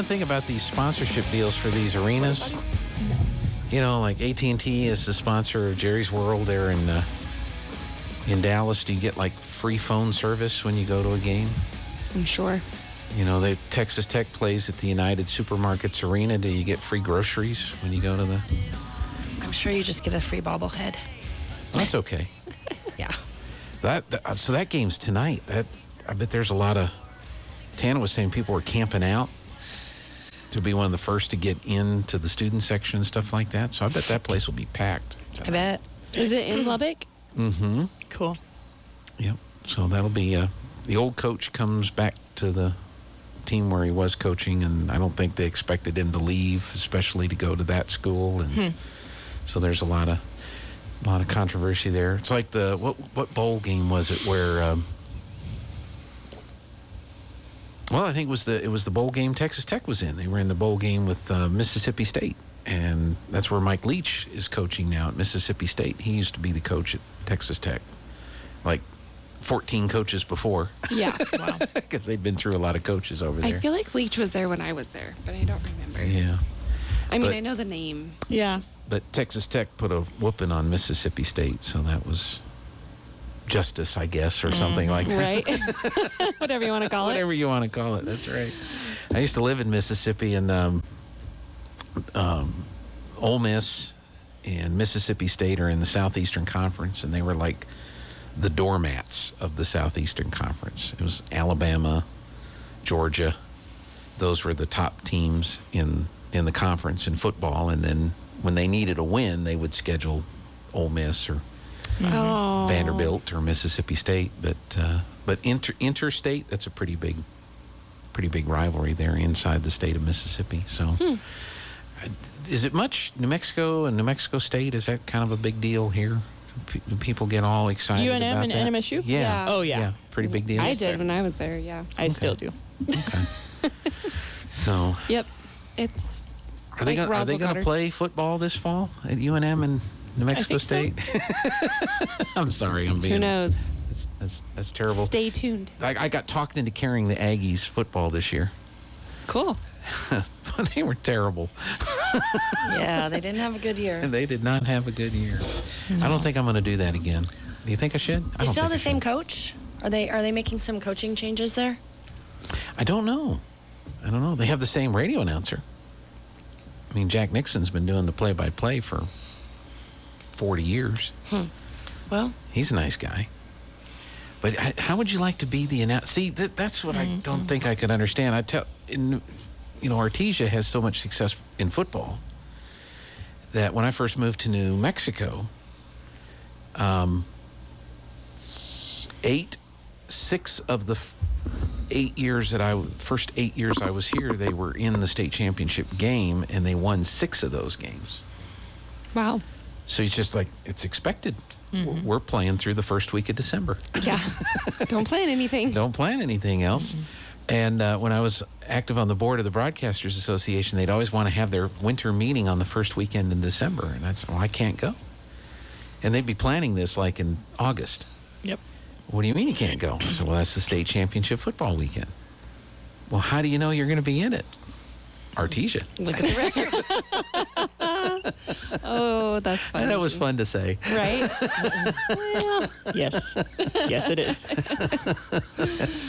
one thing about these sponsorship deals for these arenas. You know, like AT&T is the sponsor of Jerry's World there in Dallas. Do you get like free phone service when you go to a game? I'm sure. You know, Texas Tech plays at the United Supermarkets Arena. Do you get free groceries when you go to the... I'm sure you just get a free bobblehead. That's okay. Yeah. So that game's tonight. I bet there's a lot of... Tana was saying people were camping out to be one of the first to get into the student section and stuff like that. So I bet that place will be packed tonight. I bet. Is it in Lubbock? Mm-hmm. Cool. Yep. So that'll be... the old coach comes back to the team where he was coaching, and I don't think they expected him to leave, especially to go to that school. And so there's a lot of controversy there. It's like what bowl game was it where... Well, I think it was the bowl game Texas Tech was in. They were in the bowl game with Mississippi State, and that's where Mike Leach is coaching now at Mississippi State. He used to be the coach at Texas Tech, like 14 coaches before. Yeah, wow. Because they'd been through a lot of coaches over there. I feel like Leach was there when I was there, but I don't remember. Yeah. I mean, I know the name. Yeah. But Texas Tech put a whooping on Mississippi State, so that was justice, I guess, or something like that. Right? Whatever you want to call it. Whatever you want to call it, that's right. I used to live in Mississippi, and Ole Miss and Mississippi State are in the Southeastern Conference, and they were like the doormats of the Southeastern Conference. It was Alabama, Georgia. Those were the top teams in the conference in football, and then when they needed a win, they would schedule Ole Miss or Vanderbilt or Mississippi State. But interstate, that's a pretty big rivalry there inside the state of Mississippi. So is it much New Mexico and New Mexico State? Is that kind of a big deal here? Do people get all excited UNM about and that? NMSU? Yeah. Oh, yeah. Pretty big deal. I did when I was there, yeah. I still do. Okay. So Yep. It's are they going to play football this fall at UNM and New Mexico State? So. I'm sorry, I'm being... Who knows? That's terrible. Stay tuned. I got talked into carrying the Aggies football this year. Cool. They were terrible. Yeah, they didn't have a good year. They did not have a good year. No. I don't think I'm going to do that again. Do you think I should? You still have the same coach? Are they making some coaching changes there? I don't know. They have the same radio announcer. I mean, Jack Nixon's been doing the play-by-play for 40 years. Well, he's a nice guy. But how would you like to be the announcer? See, that's what I don't think I could understand. Artesia has so much success in football that when I first moved to New Mexico, 6 of the 8 years first 8 years I was here, they were in the state championship game, and they won 6 of those games. Wow. So it's just like, it's expected. We're playing through the first week of December. Yeah. Don't plan anything. Don't plan anything else. And when I was active on the board of the Broadcasters Association, they'd always want to have their winter meeting on the first weekend in December. And I said, I can't go. And they'd be planning this like in August. Yep. What do you mean you can't go? I said, well, that's the state championship football weekend. Well, how do you know you're going to be in it? Artesia. Look at the record. Oh, that's fun. That was fun to say. Right? Well, yes. Yes, it is.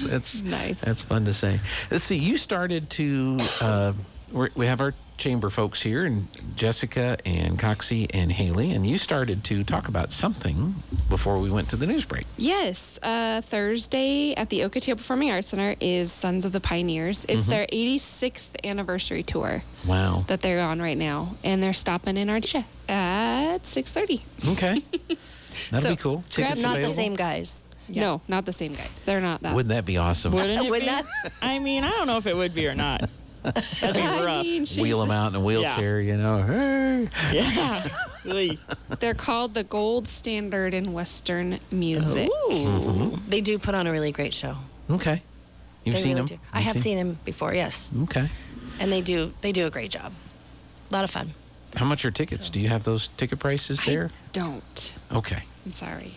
That's nice. That's fun to say. Let's see. You started to. We have our chamber folks here, and Jessica and Coxy and Hayley, and you started to talk about something before we went to the news break. Yes. Thursday at the Ocotillo Performing Arts Center is Sons of the Pioneers. It's their 86th anniversary tour. Wow. That they're on right now. And they're stopping in Artesia at 6:30. Okay. That'll be cool. Tickets Not available? the same guys. Yeah. No, not the same guys. They're not that. Wouldn't that be awesome? Wouldn't it Wouldn't be? that? I mean, I don't know if it would be or not. That'd be rough. Wheel them out in a wheelchair, Hey. Yeah. Really. They're called the gold standard in Western music. Ooh. They do put on a really great show. Okay. You've seen them? I have seen them before, yes. Okay. And they do a great job. A lot of fun. How much are tickets? Do you have those ticket prices there? Don't. Okay. I'm sorry.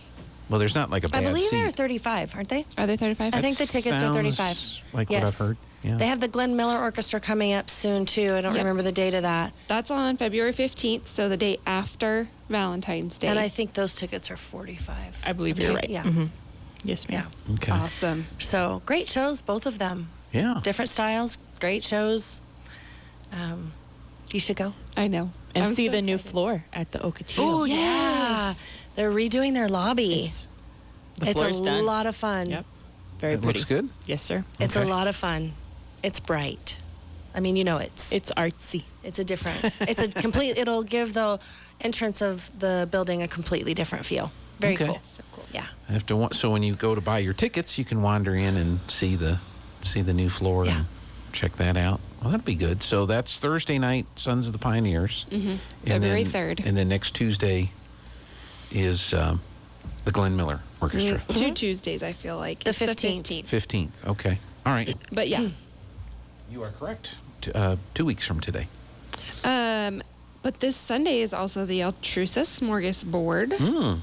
Well, there's not like a I bad believe seat. they're 35, aren't they? Are they 35? I think the tickets are 35. Sounds like yes. what I've heard. Yeah. They have the Glenn Miller Orchestra coming up soon, too. I don't Yep. remember the date of that. That's on February 15th, so the day after Valentine's Day. And I think those tickets are 45. I believe you're right. Yeah. Yes, ma'am. Okay. Awesome. So great shows, both of them. Yeah. Different styles, great shows. You should go. I know. And I'm see so the new excited. floor at the Ocotillo. Oh, Yes. yeah. They're redoing their lobby. The It's floor's a done. lot of fun. Yep. Very It pretty. looks good. Yes, sir. It's Okay. a lot of fun. It's bright. I mean, it's It's artsy. a different. It's a complete. It'll give the entrance of the building a completely different feel. Very Okay. cool. So cool. Yeah. I have to. So when you go to buy your tickets, you can wander in and see the new floor Yeah. and check that out. Well, that'd be good. So that's Thursday night, Sons of the Pioneers. Mm-hmm. And February then- 3rd. And then next Tuesday is the Glenn Miller Orchestra. 2 Tuesdays, I feel like. The It's 15th. 15th. Okay. All right. But yeah. You are correct. 2 weeks from today. But this Sunday is also the Altrusa Smorgasbord. Mm.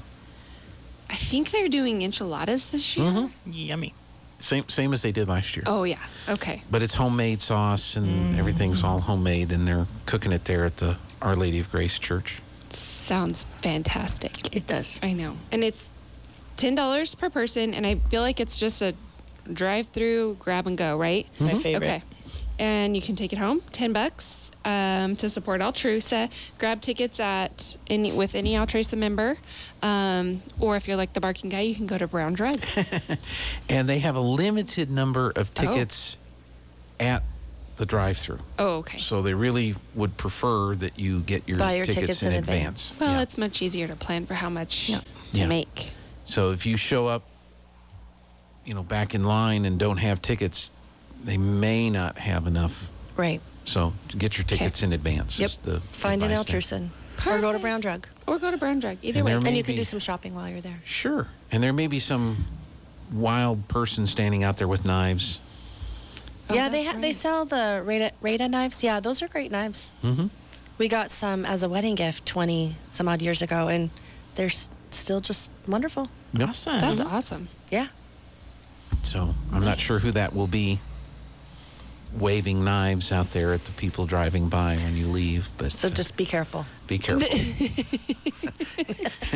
I think they're doing enchiladas this year. Mm-hmm. Yummy. Same as they did last year. Oh, yeah. Okay. But it's homemade sauce and everything's all homemade, and they're cooking it there at the Our Lady of Grace Church. Sounds fantastic. It does. I know. And it's $10 per person, and I feel like it's just a drive-through, grab and go, right? My favorite. Okay. And you can take it home, $10 to support Altrusa. Grab tickets with any Altrusa member, or if you're like the barking guy, you can go to Brown Drug. And they have a limited number of tickets at the drive-through. Oh, okay. So they really would prefer that you get your, Buy your tickets in advance. Well, Yeah. it's much easier to plan for how much to Yeah. make. So if you show up, back in line and don't have tickets, they may not have enough. Right. So get your tickets in advance. Yep. Is the Find an advice there. Altrusan. Or go to Perfect. Brown Drug. Or go to Brown Drug. Either And way. there may And you can be- do some shopping while you're there. Sure. And there may be some wild person standing out there with knives. Oh, yeah, that's they right. sell the Rada knives. Yeah, those are great knives. Mm-hmm. We got some as a wedding gift 20 some odd years ago, and they're still just wonderful. Yep. Awesome. That's awesome. Yeah. So I'm not sure who that will be waving knives out there at the people driving by when you leave, but So just be careful. be careful.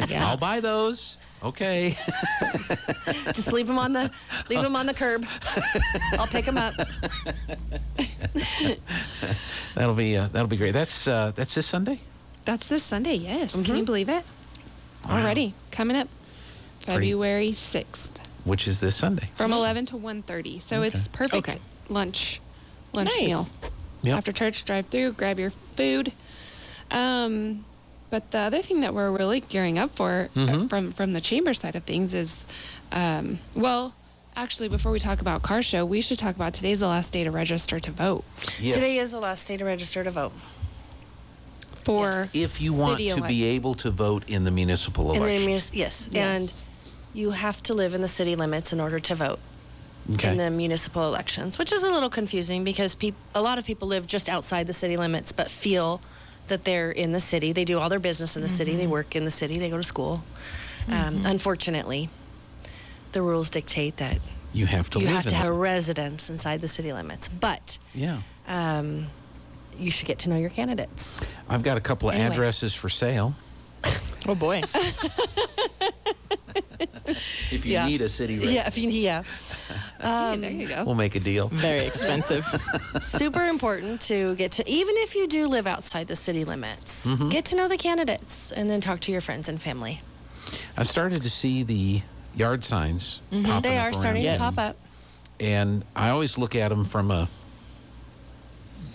Yeah. I'll buy those. Okay. Just leave them on the curb. I'll pick them up. That'll be great. That's this Sunday. That's this Sunday, yes. Can Mm-hmm. you believe it? Wow. Already. Coming up Pretty- February 6th Which is this Sunday. from 11 to 1:30. So Okay. it's perfect Okay. lunch Nice. meal. Yep. After church, drive through, grab your food. But the other thing that we're really gearing up for from the chamber side of things is, actually, before we talk about car show, we should talk about today's the last day to register to vote Yes. Today is the last day to register to vote. for Yes. If you want city to be able to vote in the municipal In the election. yes. Yes. And you have to live in the city limits in order to vote Okay. in the municipal elections, which is a little confusing because a lot of people live just outside the city limits but feel that they're in the city. They do all their business in the city. They work in the city. They go to school. Unfortunately, the rules dictate that You have to you live have in to have a the- residence inside the city limits. But Yeah. you should get to know your candidates. I've got a couple of Anyway. addresses for sale. Oh, boy. If you Yeah. need a city rep, Yeah, if you Hey, there you go. we'll make a deal. Very expensive. super important to get to, even if you do live outside the city limits, get to know the candidates and then talk to your friends and family. I started to see the yard signs popping They up are around starting Yes. to town. pop up. And I always look at them from a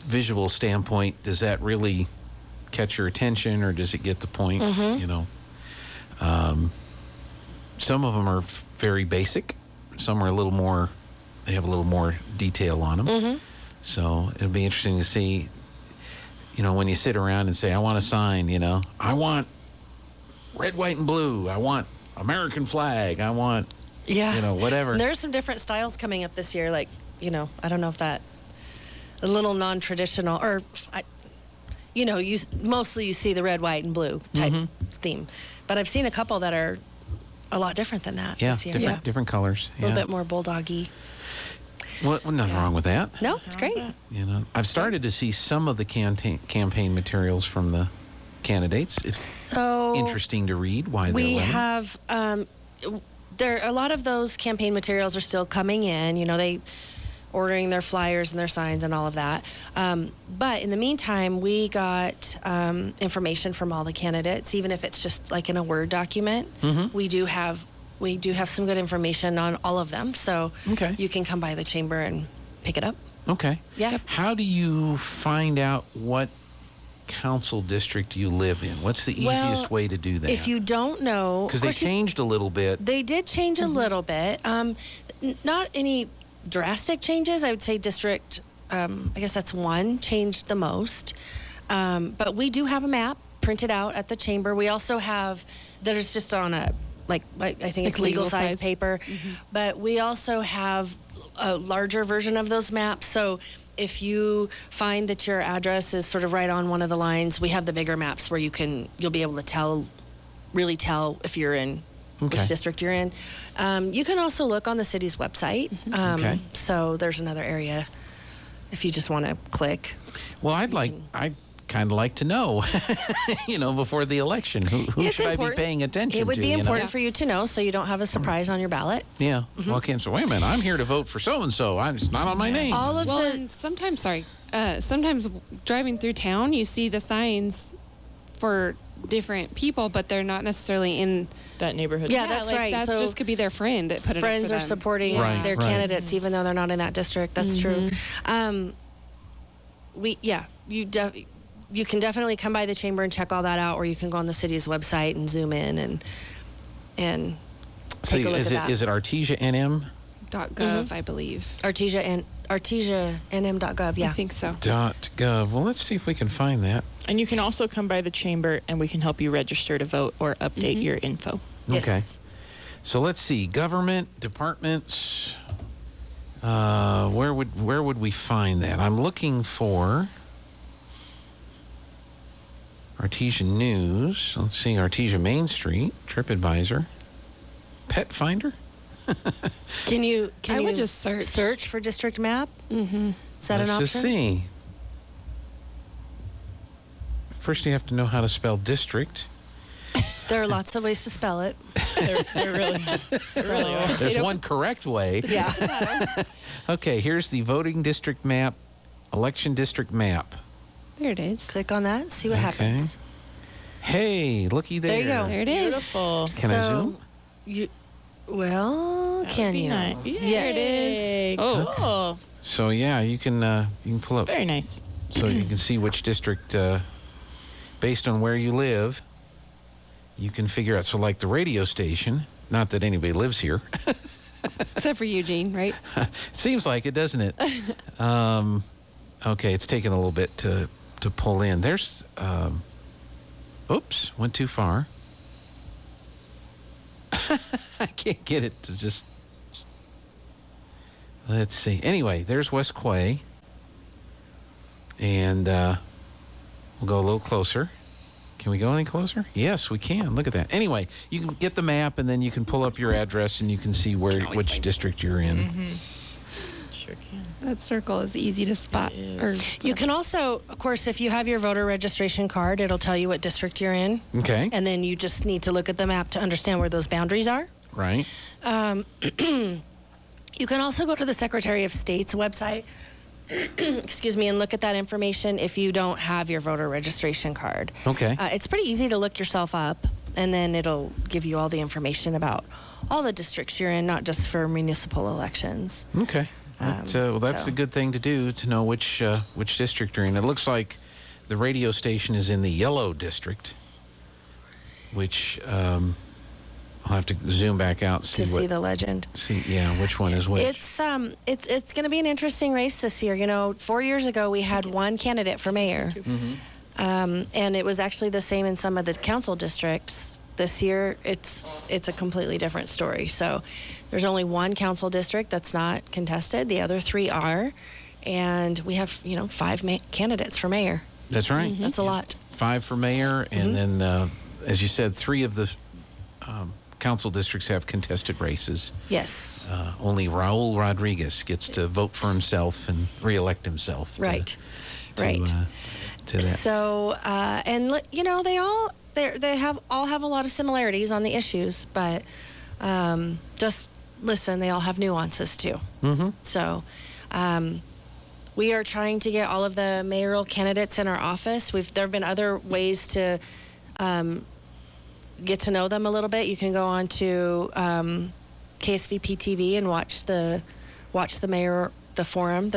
visual standpoint. Does that really catch your attention, or does it get the point? Some of them are very basic. Some are a little more. They have a little more detail on them. So it'll be interesting to see. When you sit around and say, "I want a sign," I want red, white, and blue. I want American flag. I want Yeah. whatever. And there's some different styles coming up this year. Like, I don't know if that a little non-traditional or, mostly you see the red, white, and blue type theme. But I've seen a couple that are a lot different than that Yeah, this year. different colors. A little bit more bulldoggy. Well, nothing wrong with that. No, it's great. You know, I've started to see some of the campaign materials from the candidates. It's So interesting to read why they're we running. have a lot of those campaign materials are still coming in. You know, they ordering their flyers and their signs and all of that. But in the meantime, we got information from all the candidates, even if it's just like in a Word document. Mm-hmm. We do have some good information on all of them. So Okay. you can come by the chamber and pick it up. Okay. Yeah. Yep. How do you find out what council district you live in? What's the easiest way to do that? If you don't know, because they changed a little bit. They did change a little bit. Not any drastic changes. I would say district, I guess that's one, changed the most. But we do have a map printed out at the chamber. We also have, that is just on a, I think it's legal size paper. But we also have a larger version of those maps. So if you find that your address is sort of right on one of the lines, we have the bigger maps where you'll be able to really tell if you're in which district you're in. You can also look on the city's website. So there's another area if you just want to click. Well, I'd kind of like to know, before the election, who should I be paying attention to? It would be important for you to know so you don't have a surprise on your ballot. Yeah. Well, okay, so wait a minute. I'm here to vote for so-and-so. It's not on my name. And sometimes driving through town, you see the signs for different people, but they're not necessarily in that neighborhood. Yeah, that's right. That so just could be their friend that put it up friends for are them. supporting their candidates, even though they're not in that district. That's true. You can definitely come by the chamber and check all that out, or you can go on the city's website and zoom in and take a look at that. Is it artesianm? .gov, I believe. artesianm.gov, yeah. I think so. .gov. Well, let's see if we can find that. And you can also come by the chamber and we can help you register to vote or update your info. Yes. Okay. So let's see. Government, departments. Where would we find that? I'm looking for Artesia News. Let's see. Artesia Main Street, TripAdvisor, Pet Finder. Can you would just search for district map? Mm-hmm. Is that an option? Let's just see. First, you have to know how to spell district. There are lots of ways to spell it. There really are. There's one correct way. Yeah. Okay, here's the voting district map, election district map. There it is. Click on that, see what happens. Hey, looky there. There you go. There it is. Beautiful. Can I zoom? Can you? Nice. Yes. There it is. Oh, So yeah, you can pull up. very nice. So you can see which district, based on where you live, you can figure out. So like the radio station, not that anybody lives here. Except for Eugene, right? It seems like it, doesn't it? Okay, it's taking a little bit to pull in. There's, oops, went too far. I can't get it to just, let's see. Anyway, there's West Quay. And we'll go a little closer. Can we go any closer? Yes, we can. Look at that. Anyway, you can get the map, and then you can pull up your address, and you can see which district you're in. Sure can. That circle is easy to spot. You can also, of course, if you have your voter registration card, it'll tell you what district you're in. Okay. And then you just need to look at the map to understand where those boundaries are. Right. You can also go to the Secretary of State's website, excuse me, and look at that information if you don't have your voter registration card. Okay. It's pretty easy to look yourself up, and then it'll give you all the information about all the districts you're in, not just for municipal elections. Okay. Well, that's a good thing to do, to know which district you're in. It looks like the radio station is in the yellow district, which I'll have to zoom back out and see the legend. Which one is which. It's going to be an interesting race this year. You know, 4 years ago we had one candidate for mayor, and it was actually the same in some of the council districts. This year it's a completely different story. So there's only one council district that's not contested. The other three are, and we have 5 candidates for mayor. That's right. That's a lot. 5 for mayor, and then as you said, 3 of the council districts have contested races. Yes. Only Raul Rodriguez gets to vote for himself and reelect himself. Right. To that. So, and you know, they all have a lot of similarities on the issues, but just listen, they all have nuances too. Mm-hmm. So, we are trying to get all of the mayoral candidates in our office. There have been other ways to get to know them a little bit. You can go on to KSVP TV and watch the mayoral forum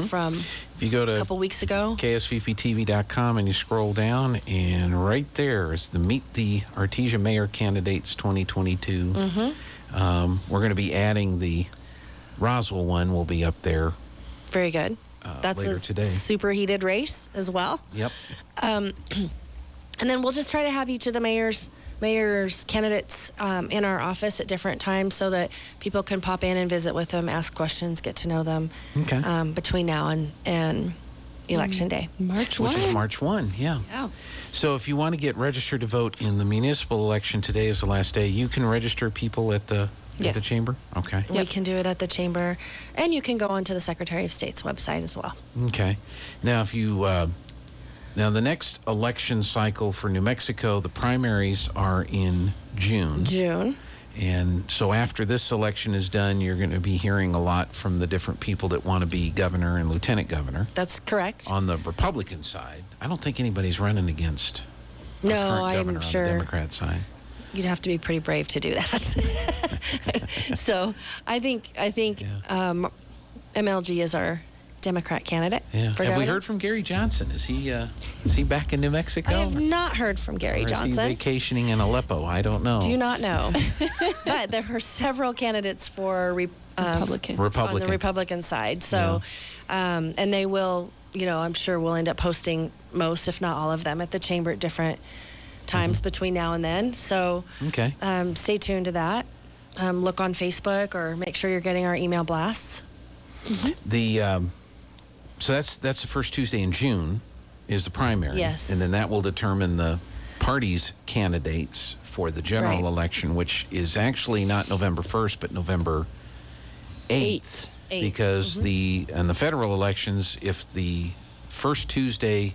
from If you go to a couple weeks ago. ksvptv.com and you scroll down, and right there is the Meet the Artesia Mayor Candidates 2022. Mm-hmm. We're going to be adding the Roswell one. Will be up there. Very good. That's later a today. super heated race as well. Yep. And then we'll just try to have each of the mayor's candidates in our office at different times so that people can pop in and visit with them, ask questions, get to know them Okay. between now and Election Day. March 1. Which is March 1, yeah. Yeah. So if you want to get registered to vote in the municipal election, today is the last day. You can register people at the Yes. chamber? Okay. We can do it at the chamber, and you can go onto the Secretary of State's website as well. Okay. Now, if you now the next election cycle for New Mexico, the primaries are in June. And so after this election is done, you're going to be hearing a lot from the different people that want to be governor and lieutenant governor. That's correct. On the Republican side, I don't think anybody's running against our No, current I'm governor sure. on the Democrat side. You'd have to be pretty brave to do that. So I think MLG is our Democrat candidate. Yeah. For Have we governor. heard from Gary Johnson? Is he back in New Mexico? I have not heard from Gary or is Johnson. he vacationing in Aleppo? I don't know. Do not know. But there are several candidates for Republican. on the Republican side. So, and they will, I'm sure we'll end up posting most, if not all of them, at the chamber at different times between now and then. So, Okay. stay tuned to that. Look on Facebook or make sure you're getting our email blasts. So that's the first Tuesday in June is the primary. Yes. And then that will determine the party's candidates for the general Right. election, which is actually not November 1st, but November 8th. Eight. Because the federal elections, if the first Tuesday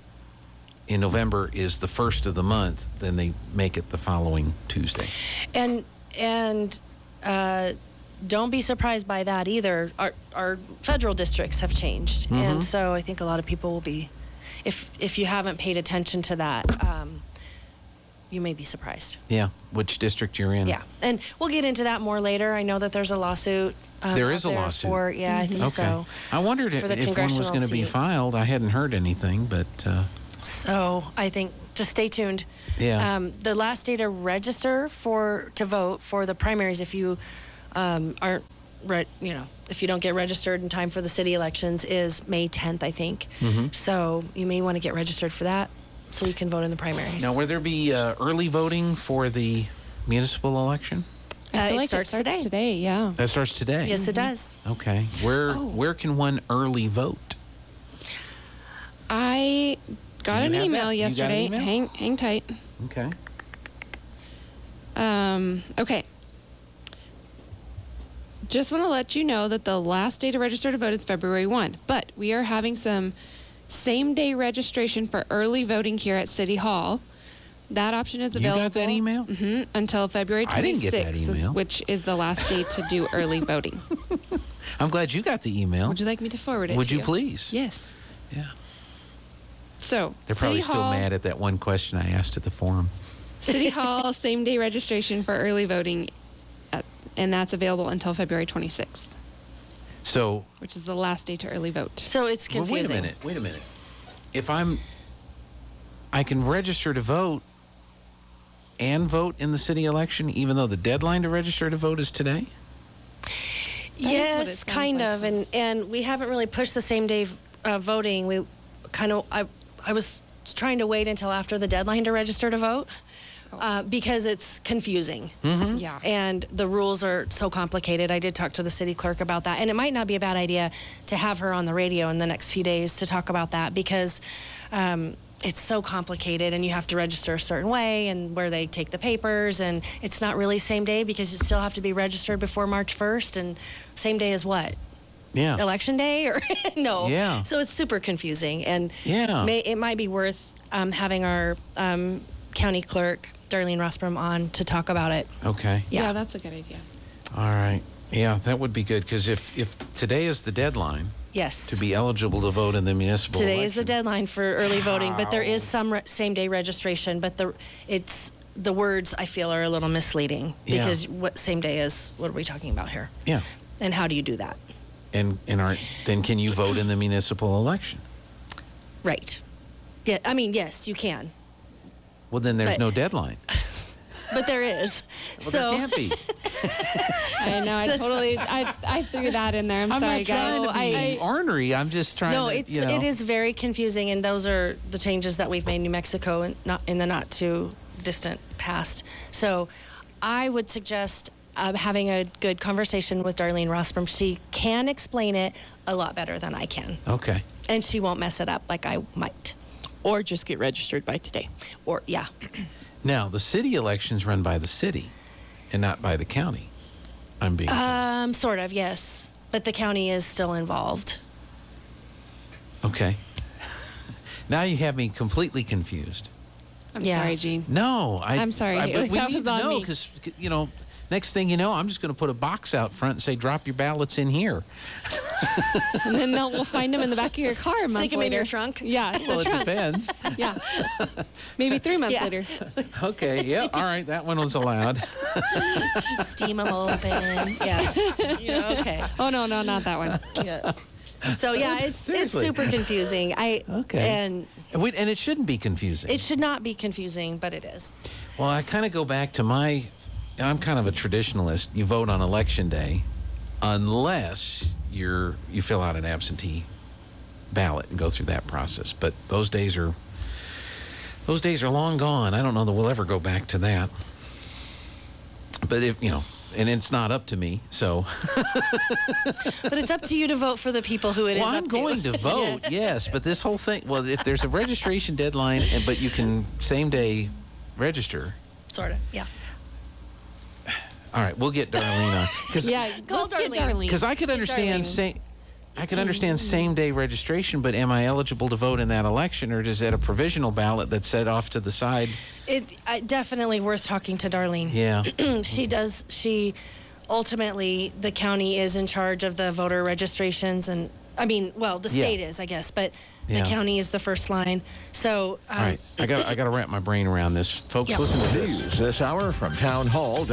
in November is the first of the month, then they make it the following Tuesday. And don't be surprised by that either. Our federal districts have changed, and so I think a lot of people will be, if you haven't paid attention to that, you may be surprised. Yeah. Which district you're in? Yeah, and we'll get into that more later. I know that there's a lawsuit. There out is a there lawsuit. For, yeah, I think Okay. so. I wondered For the if one was congressional going to be seat. filed. I hadn't heard anything, but So I think just stay tuned. Yeah. The last day to register to vote for the primaries, if you aren't, if you don't get registered in time for the city elections, is May 10th, I think. So you may want to get registered for that, so you can vote in the primaries. now, will there be early voting for the municipal election? I feel it like starts it starts today. Yeah. That starts today. Yes, it does. Okay. Where can one early vote? I got Do you an have email that? You got an yesterday. email? Hang tight. Okay. Okay. Just want to let you know that the last day to register to vote is February 1, but we are having some same-day registration for early voting here at City Hall. That option is You available. got that email? Until February 26th, I didn't get that email. which is the last day to do early voting. I'm glad you got the email. Would you like me to forward it Would to you please? Yes. Yeah. So, They're probably City still Hall, mad at that one question I asked at the forum. City Hall same-day registration for early voting, and that's available until February 26th, So, which is the last day to early vote. So it's well, confusing. wait a minute. If I can register to vote and vote in the city election, even though the deadline to register to vote is today? Yes, sounds kind like. of, and we haven't really pushed the same day voting. We kind of I was trying to wait until after the deadline to register to vote because it's confusing. Yeah. And the rules are so complicated. I did talk to the city clerk about that, and it might not be a bad idea to have her on the radio in the next few days to talk about that because it's so complicated, and you have to register a certain way, and where they take the papers, and it's not really same day because you still have to be registered before March 1st, and same day is what? Yeah. Election day or no? Yeah. So it's super confusing, and Yeah. it might be worth having our county clerk, Darlene Rosbrom, on to talk about it. Okay. Yeah. Yeah, that's a good idea. All right. Yeah, that would be good, because if today is the deadline Yes. to be eligible to vote in the municipal Today election. is the deadline for early voting, but there is some same-day registration. But the words I feel are a little misleading Yeah. because what same day is? What are we talking about here? Yeah. And how do you do that? And then can you vote in the municipal election? Right. Yeah. I mean, yes, you can, Well, then there's But- no deadline. but there is. Well, so there can't be. I know. I threw that in there. I'm sorry, not trying guys. to be ornery. I'm just trying no, to, it is very confusing, and those are the changes that we've made in New Mexico and not in the not too distant past. So, I would suggest having a good conversation with Darlene Rosbrom. She can explain it a lot better than I can, Okay. and she won't mess it up like I might. Or just get registered by today. Or yeah, Now, the city election's run by the city and not by the county. I'm being told. sort of, yes, but the county is still involved. Okay. Now you have me completely confused. I'm Yeah. sorry, Jean. No, I'm sorry, but we that need was to on know, me. because next thing you know, I'm just going to put a box out front and say, "Drop your ballots in here." And then we'll find them in the back of your car a month Stick 'em in later. your trunk? Yeah, the Well, it trunk. depends. Yeah. Maybe 3 months Yeah. later. Okay. Yeah. All right. That one was allowed. Steam them open. Yeah. Okay. Oh, no, not that one. Yeah. So yeah, it's Seriously. super confusing. Okay. And And it shouldn't be confusing. it should not be confusing, but it is. Well, I kind of go back to I'm kind of a traditionalist. You vote on election day unless you fill out an absentee ballot and go through that process. But those days are long gone. I don't know that we'll ever go back to that. But and it's not up to me, so. But it's up to you to vote for the people who it is Well, I'm up going to vote, yes. But this whole thing, well, if there's a registration deadline, but you can same day register. Sort of, yeah. All right, we'll get Darlene on. Yeah, Call let's get Darlene. Darlene. Because I could understand Darlene. same day registration, but am I eligible to vote in that election, or is that a provisional ballot that's set off to the side? Definitely worth talking to Darlene. Yeah. She ultimately, the county is in charge of the voter registrations, and the state is, I guess, but Yeah. the county is the first line. So All right, I got to wrap my brain around this, folks. Yeah. Listen to this. News this hour from townhall.com.